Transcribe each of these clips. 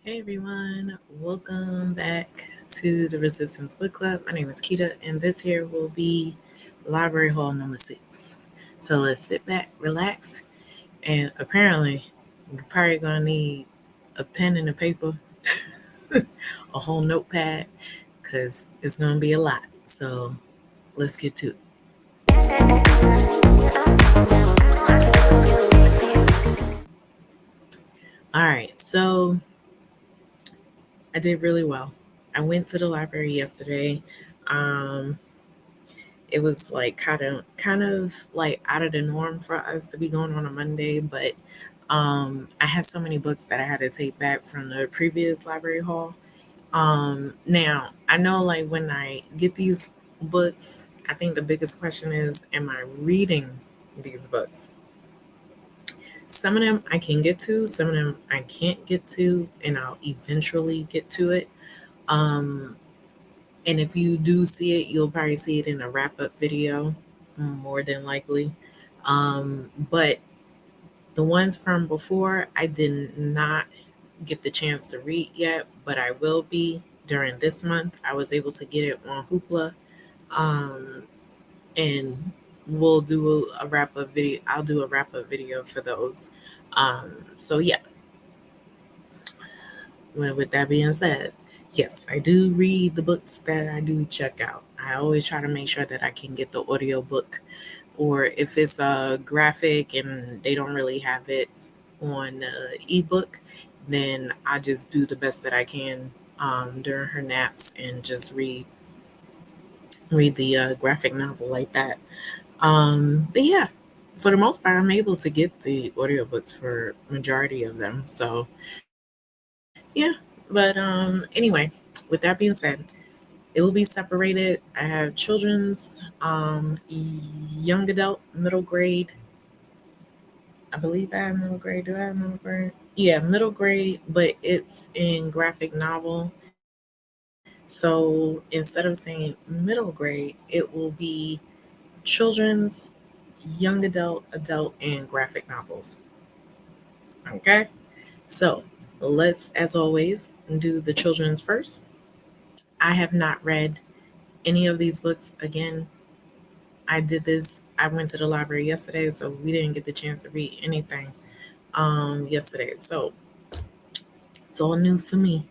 Hey everyone, welcome back to the Resistance Book Club. My name is Keita, and this here will be Library Hall number 6. So let's sit back, relax, and apparently, you're probably gonna need a pen and a paper, a whole notepad, because it's gonna be a lot. So let's get to it. All right, so I did really well. I went to the library yesterday. Um, it was like kind of like out of the norm for us to be going on a Monday, but I had so many books that I had to take back from the previous library hall. Now I know like when I get these books, I think the biggest question is, am I reading these books? Some of them I can get to, some of them I can't get to, and I'll eventually get to it. Um, And if you do see it, you'll probably see it in a wrap up video, more than likely. But the ones from before, I did not get the chance to read yet, but I will be during this month. I was able to get it on Hoopla, um, and we'll do a wrap up video. I'll do a wrap up video for those. So yeah, with that being said, yes, I do read the books that I do check out. I always try to make sure that I can get the audio book, or if it's a graphic and they don't really have it on ebook, then I just do the best that I can during her naps and just read the graphic novel like that. But yeah, for the most part, I'm able to get the audiobooks for majority of them. So yeah, but anyway, with that being said, it will be separated. I have children's, young adult, middle grade. I believe I have middle grade. Do I have middle grade? Yeah, middle grade, but it's in graphic novel. So instead of saying middle grade, it will be children's, young adult, and graphic novels. Okay? So let's, as always, do the children's first. I have not read any of these books. Again, I did this. I went to the library yesterday, so we didn't get the chance to read anything yesterday. So it's all new for me.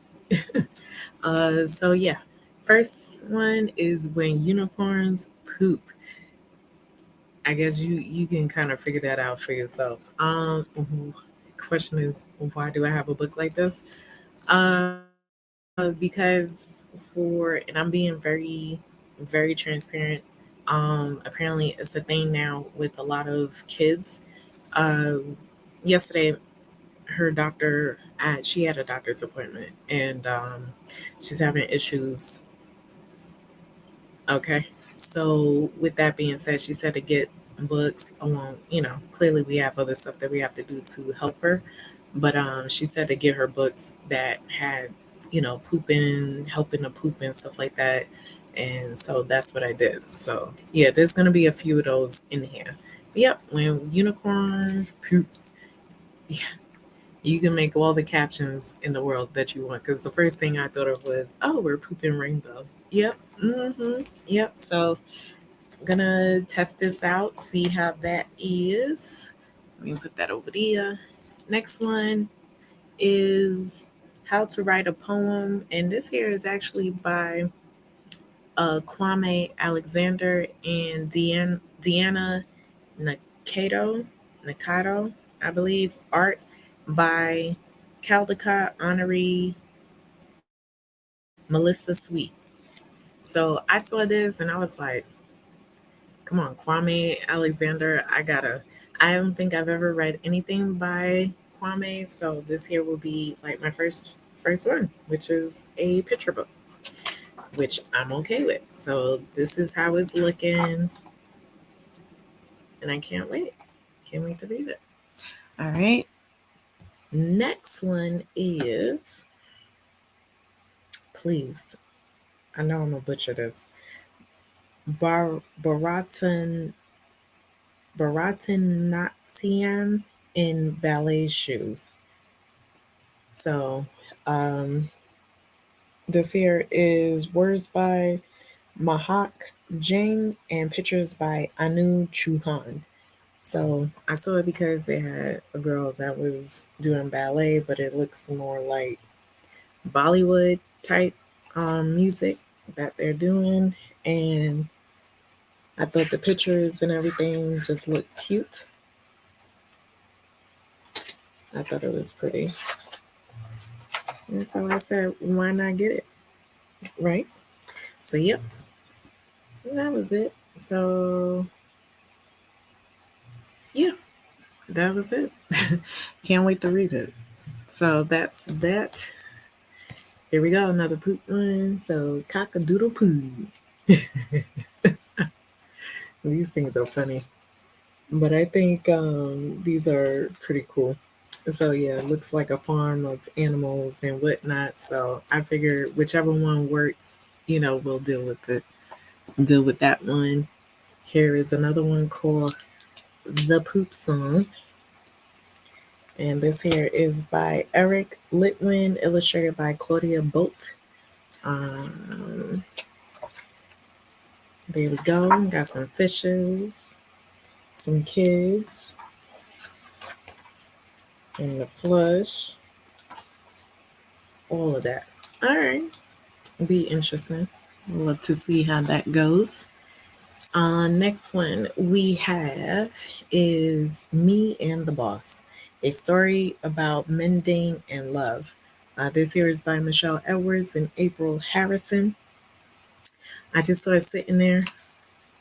So yeah, first one is when unicorns poop. I guess you can kind of figure that out for yourself. Question is, why do I have a book like this? Because for, and I'm being very transparent. Apparently it's a thing now with a lot of kids. Um, Yesterday, her doctor, she had a doctor's appointment, and she's having issues. Okay, so with that being said, she said to get books along. Clearly we have other stuff that we have to do to help her, but she said to get her books that had, pooping, helping to poop and stuff like that. And so that's what I did. So yeah, there's gonna be a few of those in here. But yep, when unicorns poop, yeah, you can make all the captions in the world that you want. Because the first thing I thought of was, oh, we're pooping rainbow. Yep. Yep. So I'm gonna test this out, see how that is. Let me put that over there. Next one is How to Write a Poem, and this here is actually by Kwame Alexander and Deanna Nakato, I believe. Art by Caldecott Honoree Melissa Sweet. So I saw this and I was like, come on, Kwame Alexander. I don't think I've ever read anything by Kwame. So this here will be like my first one, which is a picture book, which I'm okay with. So this is how it's looking, and I can't wait. Can't wait to read it. All right. Next one is, please, I know I'm gonna butcher this. Bharatan Bharatanatyam in ballet shoes. So um, this here is words by Mahak Jing and pictures by Anu Chuhan. So I saw it because it had a girl that was doing ballet, but it looks more like Bollywood type music that they're doing. And I thought the pictures and everything just looked cute. I thought it was pretty. And so I said, why not get it? Right? So, yep, that was it. So, yeah, that was it. Can't wait to read it. So, that's that. Here we go, another poop one. So, cock a doodle poo. These things are funny. But I think these are pretty cool. So yeah, it looks like a farm of animals and whatnot. So I figure whichever one works, we'll deal with it. Deal with that one. Here is another one called The Poop Song. And this here is by Eric Litwin, illustrated by Claudia Bolt. Um, there we go. Got some fishes, some kids, and the flush. All of that. All right. Be interesting. Love to see how that goes. Next one we have is Me and the Boss, a story about mending and love. This series by Michelle Edwards and April Harrison. I just started sitting there,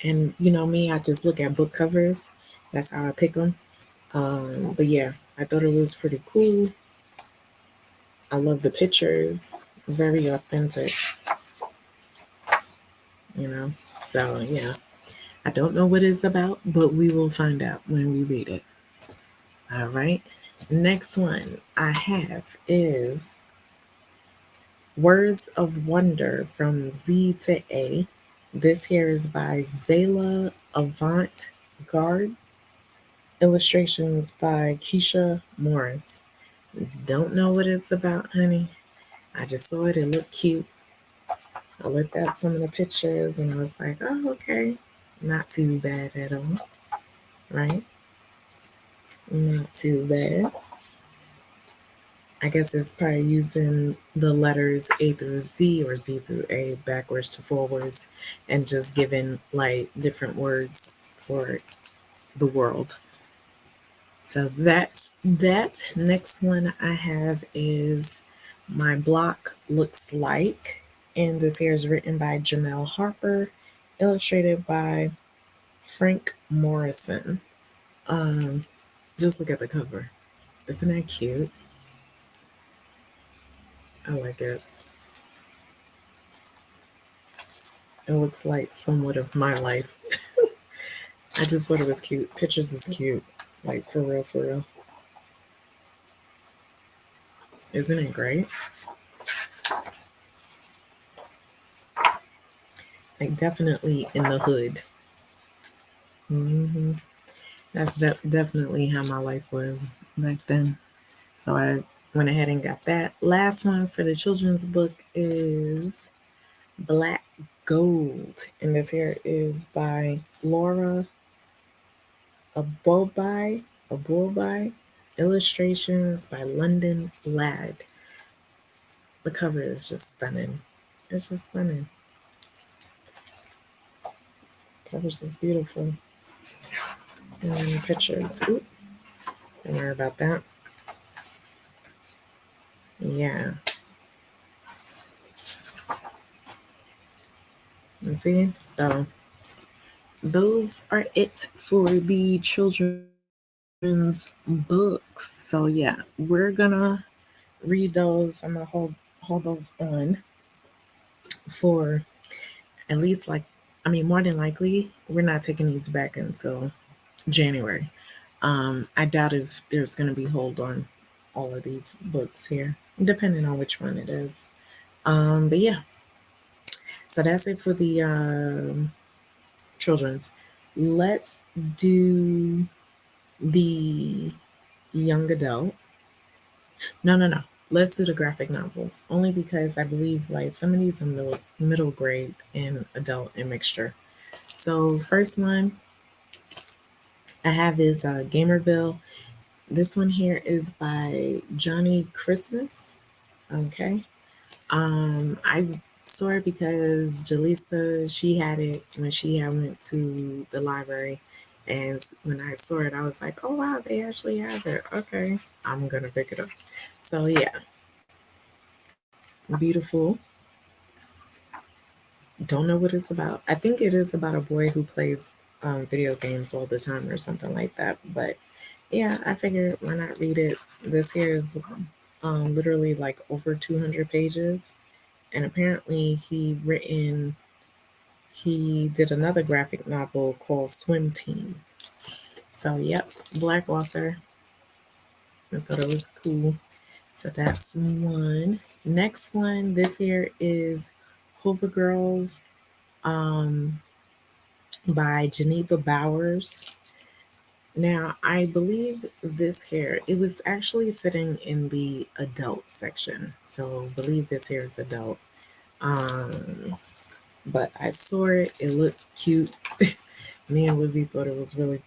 and me, I just look at book covers. That's how I pick them. But yeah, I thought it was pretty cool. I love the pictures, very authentic, you know. So yeah, I don't know what it's about, but we will find out when we read it. All right. Next one I have is Words of Wonder from Z to A. This here is by Zayla Avant Garde. Illustrations by Keisha Morris. Don't know what it's about, honey. I just saw it. It looked cute. I looked at some of the pictures and I was like, oh, okay. Not too bad at all. Right? Not too bad. I guess it's probably using the letters A through Z or Z through A backwards to forwards and just giving like different words for the world. So that's that. Next one I have is My Block Looks Like. And this here is written by Jamel Harper, illustrated by Frank Morrison. Um, just look at the cover. Isn't that cute? I like it. It looks like somewhat of my life. I just thought it was cute. Pictures is cute. Like for real, for real. Isn't it great? Like definitely in the hood. hmm That's definitely how my life was back then. So I went ahead and got that. Last one for the children's book is Black Gold. And this here is by Laura Abobai. Abobai. Illustrations by London Lad. The cover is just stunning. It's just stunning. Cover's just beautiful. And pictures. Oop, don't worry about that. Yeah. You see? So those are it for the children's books. So yeah, we're gonna read those. I'm gonna hold those on for at least more than likely, we're not taking these back until January. I doubt if there's gonna be hold on all of these books here, depending on which one it is. But yeah, so that's it for the children's. Let's do the young adult. No, no, no. let's do the graphic novels. Only because I believe like some of these are middle grade and adult and mixture. So first one I have is Gamerville. This one here is by Johnny Christmas. Okay. I saw it because Jaleesa, she had it when she had went to the library. And when I saw it, I was like, oh wow, they actually have it. Okay, I'm gonna pick it up. So yeah, beautiful. Don't know what it's about. I think it is about a boy who plays video games all the time or something like that. But yeah, I figured why not read it. This here is literally like over 200 pages. And apparently he did another graphic novel called Swim Team. So yep, black author. I thought it was cool. So that's one. Next one, this here is Hover Girls um, by Geneva Bowers. Now, I believe this here, it was actually sitting in the adult section. So I believe this here is adult. Um, but I saw it, it looked cute. Me and Libby thought it was really,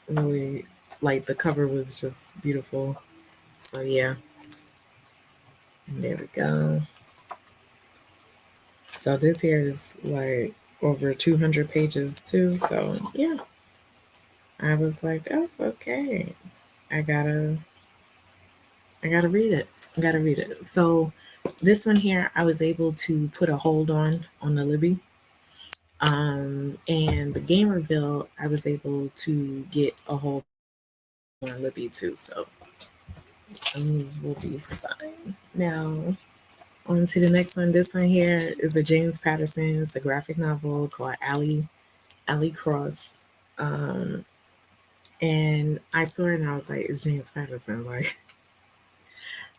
really like the cover was just beautiful. So yeah, and there we go. So this here is like over 200 pages too. So yeah, I was like, oh, okay. I gotta, I gotta read it. I gotta read it. So this one here, I was able to put a hold on the Libby. And the Gamerville, I was able to get a hold on Libby too. So these will be fine. Now, on to the next one. This one here is a James Patterson. It's a graphic novel called Alley Cross. Um, and I saw it and I was like, it's James Patterson. Like,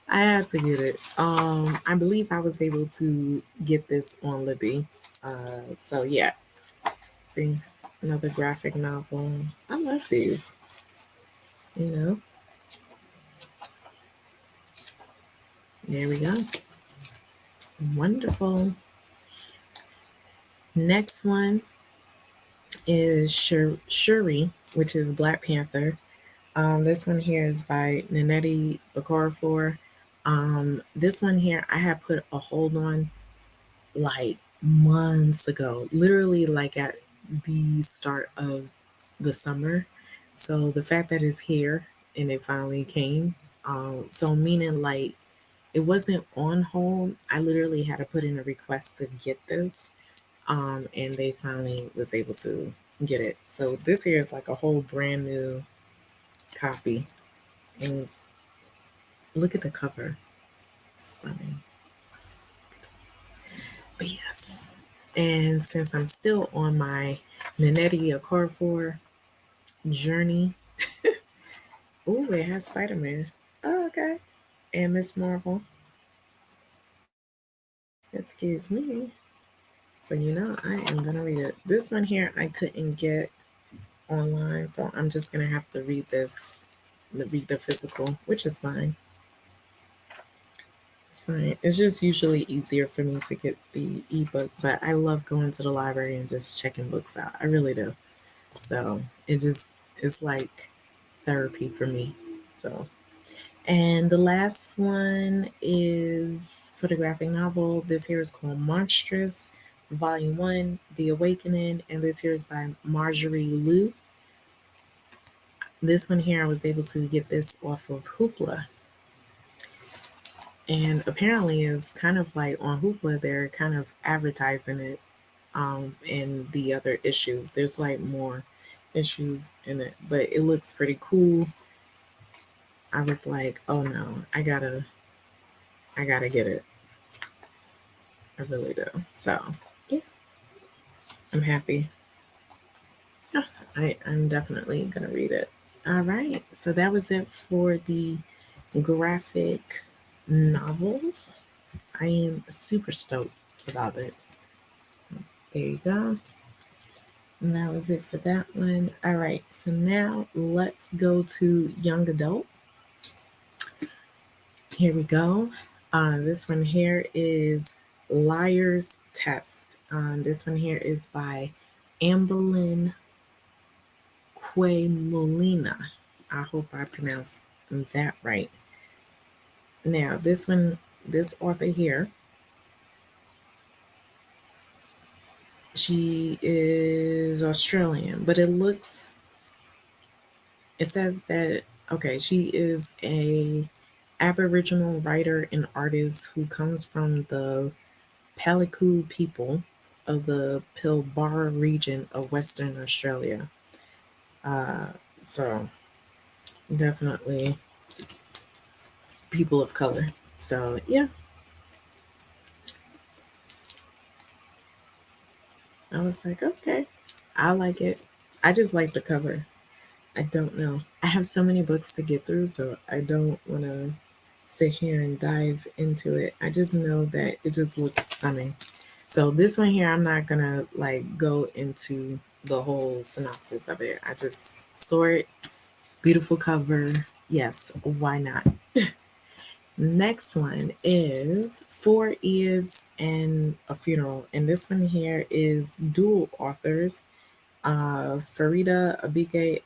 I had to get it. I believe I was able to get this on Libby. So yeah, see, another graphic novel. I love these, you know. There we go. Wonderful. Next one is Shuri, which is Black Panther. This one here is by Nanette Okorafor. This one here I had put a hold on like months ago, literally like at the start of the summer. So the fact that it's here and it finally came, so meaning like it wasn't on hold. I literally had to put in a request to get this, and they finally was able to get it. So this here is like a whole brand new copy, and look at the cover, stunning. But yes, and since I'm still on my Nanette Okorafor journey, ooh, it has Spider Man. Oh, okay, and Miss Marvel. Excuse me. So you know I am gonna read it. This one here I couldn't get online, so I'm just gonna have to read this, read the physical, which is fine. It's fine. It's just usually easier for me to get the ebook, but I love going to the library and just checking books out. I really do. So it's like therapy for me. So, and the last one is for the graphic novel. This here is called Monstrous, Volume 1, The Awakening, and this here is by Marjorie Liu. This one here, I was able to get this off of Hoopla. And apparently is kind of like on Hoopla, they're kind of advertising it in the other issues. There's like more issues in it, but it looks pretty cool. I was like, oh no, I gotta get it. I really do. So yeah, I'm happy. Yeah, I'm definitely gonna read it. All right. So that was it for the graphic novels. I am super stoked about it. There you go. And that was it for that one. All right. So now let's go to young adult. Here we go. This one here is Liar's Test. This one here is by Amberlyn Quay Molina. I hope I pronounced that right. Now, this author here, she is Australian, but it says that, okay, she is a Aboriginal writer and artist who comes from the Paliku people of the Pilbara region of Western Australia. Uh, so definitely people of color. So yeah, I was like, okay, I like it. I just like the cover. I don't know. I have so many books to get through, so I don't want to sit here and dive into it. I just know that it just looks stunning. So this one here, I'm not gonna like go into the whole synopsis of it. I just saw it, beautiful cover. Yes, why not? Next one is Four Eads and a Funeral, and this one here is dual authors, Farida Abike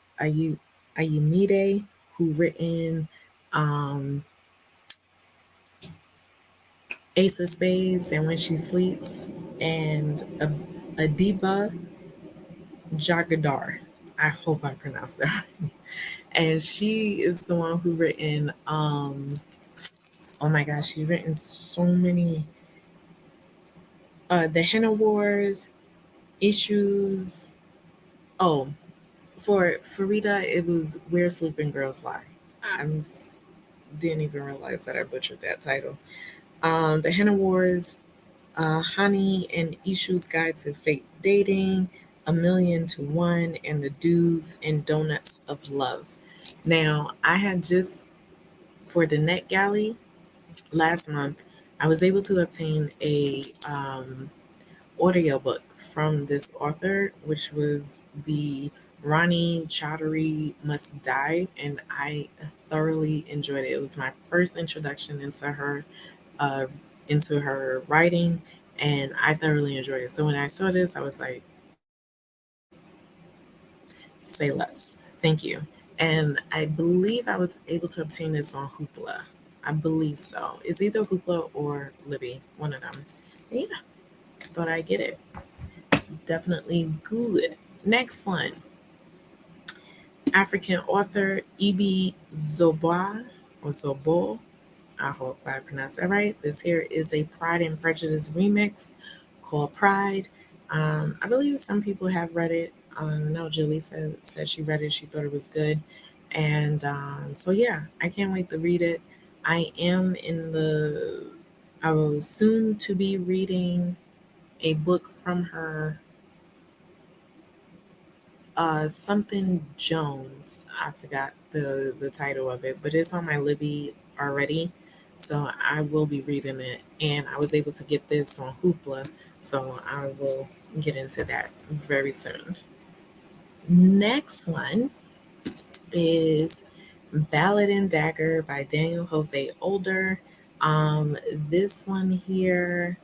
Ayimide, who written um, Ace of Spades and When She Sleeps, and Adiba Jagadar. I hope I pronounced that right. And she is the one who written, oh my gosh, she's written so many, The Henna Wars, Issues. Oh, for Farida, it was Where Sleeping Girls Lie. I didn't even realize that I butchered that title. The Henna Wars, Honey and Issue's Guide to Fake Dating, A Million to One, and the Do's and Donuts of Love. Now, I had just, for the Net Galley last month, I was able to obtain a audiobook from this author, which was the Rani Chaudhary Must Die, and I thoroughly enjoyed it. It was my first introduction uh, into her writing, and I thoroughly enjoyed it. So when I saw this, I was like, say less. Thank you. And I believe I was able to obtain this on Hoopla. I believe so. It's either Hoopla or Libby, one of them. Yeah, thought I'd get it. Definitely good. Next one, African author Ibi Zoba or Zobo. I hope I pronounced that right. This here is a Pride and Prejudice remix called Pride. I believe some people have read it. No, Julie said she read it. She thought it was good. And so, yeah, I can't wait to read it. I am I will soon to be reading a book from her, something Jones. I forgot the title of it, but it's on my Libby already, so I will be reading it. And I was able to get this on Hoopla, so I will get into that very soon. Next one is Ballad and Dagger by Daniel Jose Older. This one here,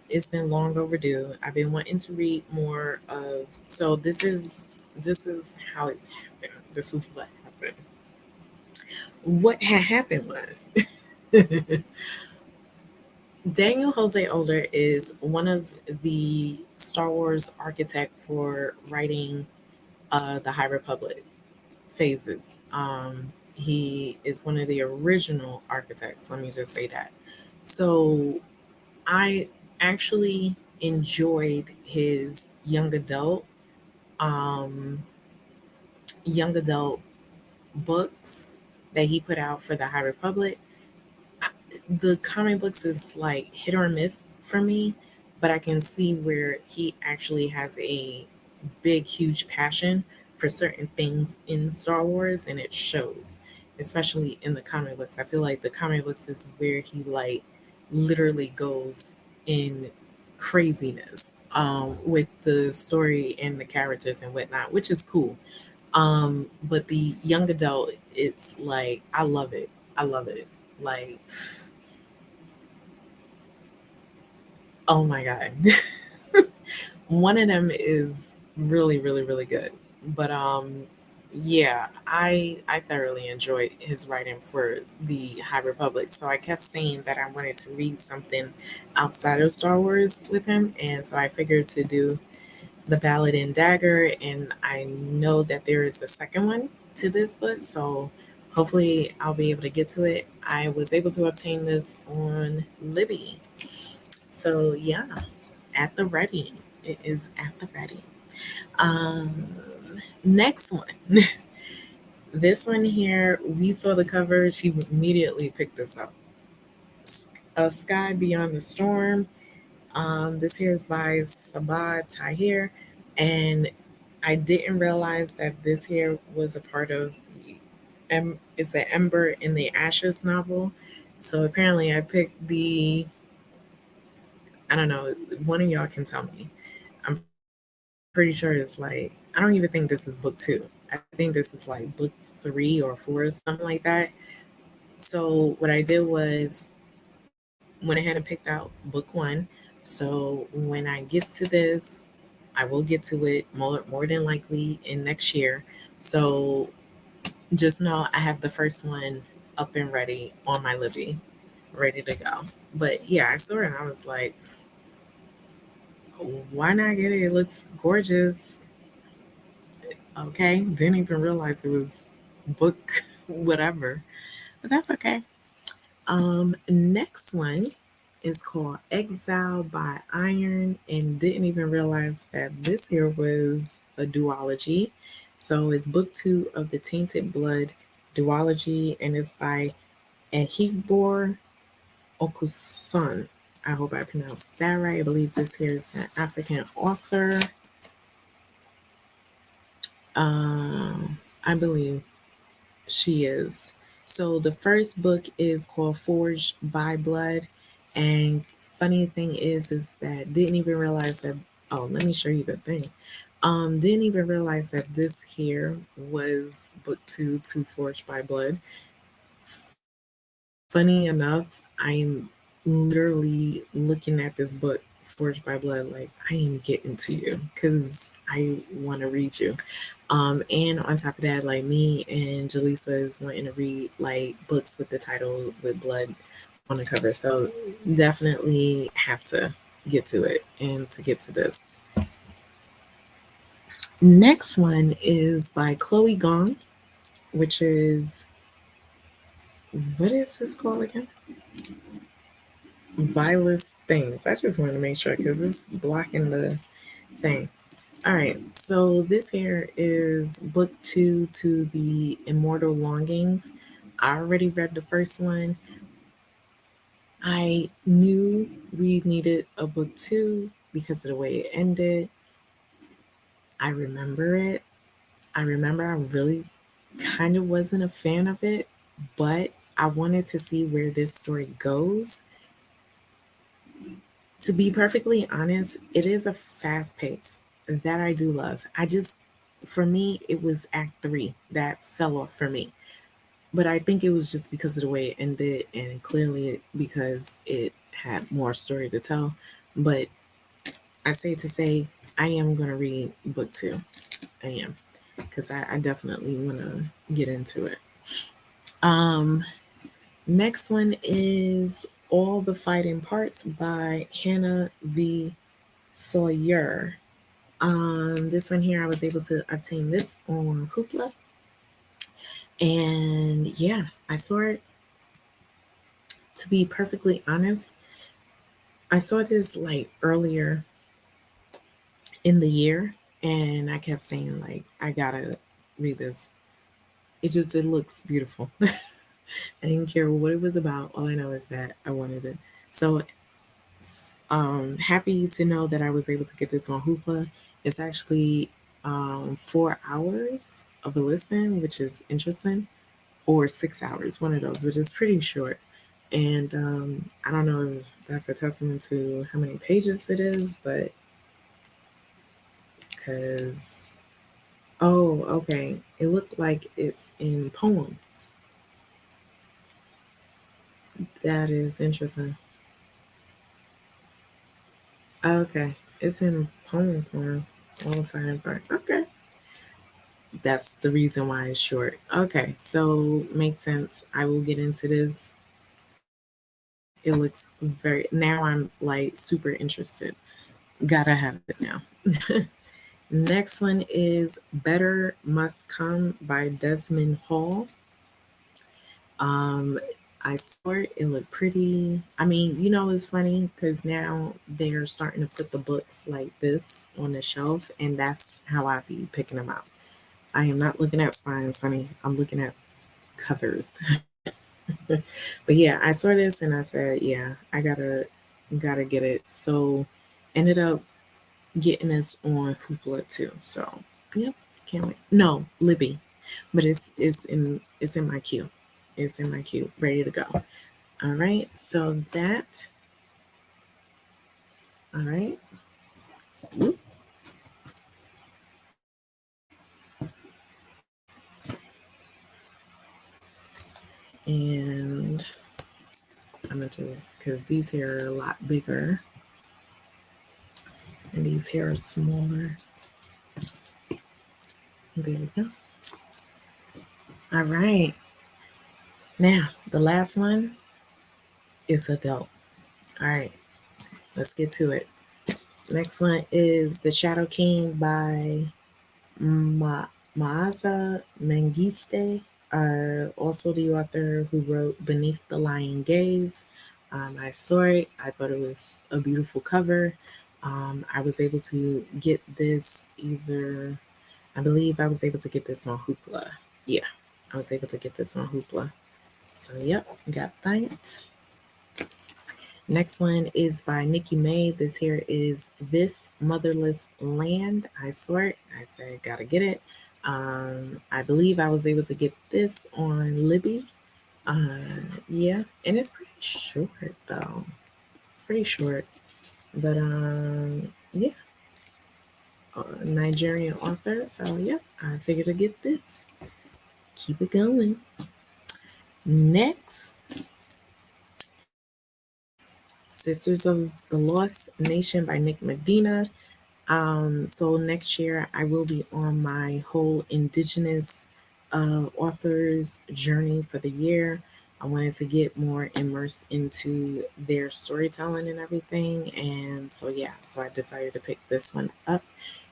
it's been long overdue. I've been wanting to read more of. So this is how it's happened. This is what happened. What had happened was Daniel Jose Older is one of the Star Wars architect for writing the High Republic phases. He is one of the original architects. Let me just say that. So I actually enjoyed his um, young adult books that he put out for the High Republic. The comic books is like hit or miss for me, but I can see where he actually has a big, huge passion for certain things in Star Wars, and it shows, especially in the comic books. I feel like the comic books is where he like literally goes in craziness with the story and the characters and whatnot, which is cool. But the young adult, it's like I love it. I love it. Like, oh my God. One of them is really, really, really good. But yeah, I thoroughly enjoyed his writing for the High Republic. So I kept saying that I wanted to read something outside of Star Wars with him, and so I figured to do The Ballad and Dagger, and I know that there is a second one to this book, so hopefully I'll be able to get to it. I was able to obtain this on Libby. So yeah, at the ready. It is at the ready. Um, Next one. This one here, we saw the cover. She immediately picked this up. A Sky Beyond the Storm. This here is by Sabah Tahir, and I didn't realize that this here was a part of it's an Ember in the Ashes novel. So apparently, I picked the I don't know. One of y'all can tell me. I'm pretty sure it's like I don't even think this is book two. I think this is like book 3 or 4 or something like that. So what I did was went ahead and picked out book one. So when I get to this, I will get to it more than likely in next year. So just know I have the first one up and ready on my Libby, ready to go. But yeah, I saw it and I was like, why not get it? It looks gorgeous. Okay, didn't even realize it was book whatever, but that's okay. Next one is called Exile by Iron, and didn't even realize that this here was a duology. So it's book two of the Tainted Blood duology, and it's by Ehigbor Okusun. I hope I pronounced that right. I believe this here is an African author. I believe she is. So the first book is called Forged by Blood. And funny thing is that didn't even realize that oh, let me show you the thing. Didn't even realize that this here was book two to Forged by Blood. Funny enough, I'm literally looking at this book, Forged by Blood, like I am getting to you because I want to read you. And on top of that, like me and Jaleesa is wanting to read like books with the title with blood on the cover. So definitely have to get to it and to get to this. Next one is by Chloe Gong, which is what is this called again? Vilest Things. I just wanted to make sure because it's blocking the thing. All right, so this here is book two to the Immortal Longings. I already read the first one. I knew we needed a book two because of the way it ended. I remember it. I remember I really kind of wasn't a fan of it, but I wanted to see where this story goes. To be perfectly honest, it is a fast pace that I do love. For me, it was Act Three that fell off for me. But I think it was just because of the way it ended, and clearly because it had more story to tell. But I say to say, I am going to read book two. I am, because I definitely want to get into it. Um, Next one is All the Fighting Parts by Hannah V. Sawyer. This one here, I was able to obtain this on Hoopla. And yeah, I saw it. To be perfectly honest, I saw this like earlier in the year, and I kept saying like, I gotta read this. It looks beautiful. I didn't care what it was about. All I know is that I wanted it. So happy to know that I was able to get this on Hoopla. It's actually 4 hours of a listen, which is interesting, or 6 hours, one of those, which is pretty short. And I don't know if that's a testament to how many pages it is, but because, oh, okay, it looked like it's in poems. That is interesting. Okay. It's in poem form. All fine and burnt. Okay. That's the reason why it's short. Okay. So makes sense. I will get into this. It looks very now I'm like super interested. Gotta have it now. Next one is Better Must Come by Desmond Hall. Um, I saw it. It looked pretty. I mean, it's funny because now they're starting to put the books like this on the shelf, and that's how I be picking them out. I am not looking at spines, honey. I'm looking at covers. But yeah, I saw this and I said, yeah, I gotta get it. So ended up getting this on Hoopla too. So yep, can't wait. No, Libby, but it's in my queue. It's in my queue, ready to go. All right. So that. All right. Whoop. And I'm gonna just because these here are a lot bigger and these here are smaller. There we go. All right. Now the last one is adult. All right. Let's get to it. Next one is The Shadow King by Maaza Mengiste, also the author who wrote Beneath the Lying Gaze. I saw it. I thought it was a beautiful cover. I was able to get this I believe I was able to get this on Hoopla. Yeah, I was able to get this on Hoopla. So, yep, got that. Next one is by Nikki May. This here is This Motherless Land. I swear, I said, gotta get it. I believe I was able to get this on Libby. Yeah, and it's pretty short though. It's pretty short, but yeah, Nigerian author. So yeah, I figured to get this. Keep it going. Next, Sisters of the Lost Nation by Nick Medina. So next year I will be on my whole Indigenous authors journey for the year. I wanted to get more immersed into their storytelling and everything. And so, yeah, so I decided to pick this one up.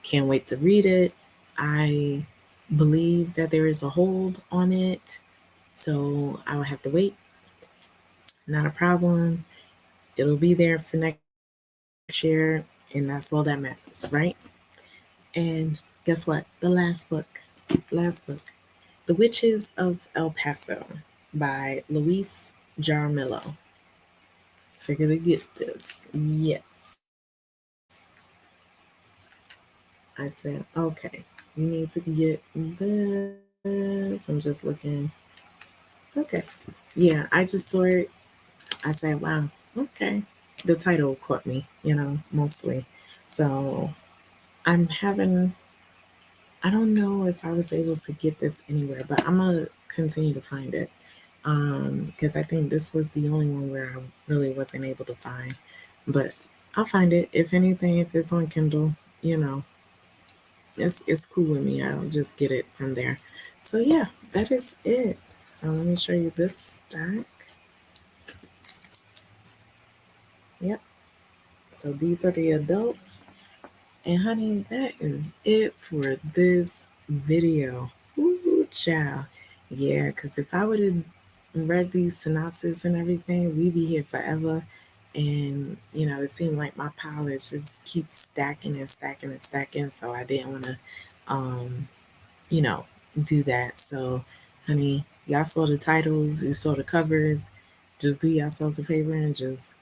Can't wait to read it. I believe that there is a hold on it. So I will have to wait. Not a problem. It'll be there for next year. And that's all that matters, right? And guess what? The last book. Last book. The Witches of El Paso by Luis Jaramillo. Figure to get this. Yes. I said, okay, you need to get this. I'm just looking. Okay. Yeah, I just saw it. I said, wow, okay. The title caught me, mostly. So I'm having I don't know if I was able to get this anywhere, but I'm gonna continue to find it because I think this was the only one where I really wasn't able to find. But I'll find it. If anything, if it's on Kindle, you know, it's cool with me. I'll just get it from there. So yeah, that is it. So let me show you this stack. Yep. So these are the adults. And honey, that is it for this video. Ooh, child. Yeah, because if I would have read these synopses and everything, we'd be here forever. And, it seemed like my pile is just keeps stacking and stacking and stacking. So I didn't want to, um, you know, do that. So, honey, y'all saw the titles, you saw the covers. Just do yourselves a favor and just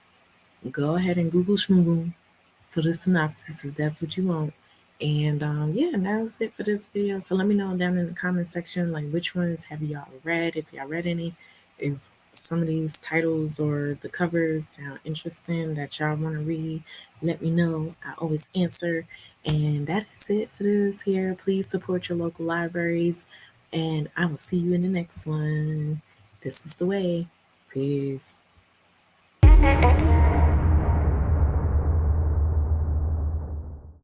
go ahead and Google Schmoogle for the synopsis if that's what you want. And yeah, and that's it for this video. So let me know down in the comment section like which ones have y'all read, if y'all read any, if some of these titles or the covers sound interesting that y'all want to read, let me know. I always answer. And that is it for this here. Please support your local libraries, and I will see you in the next one. This is the way. Peace.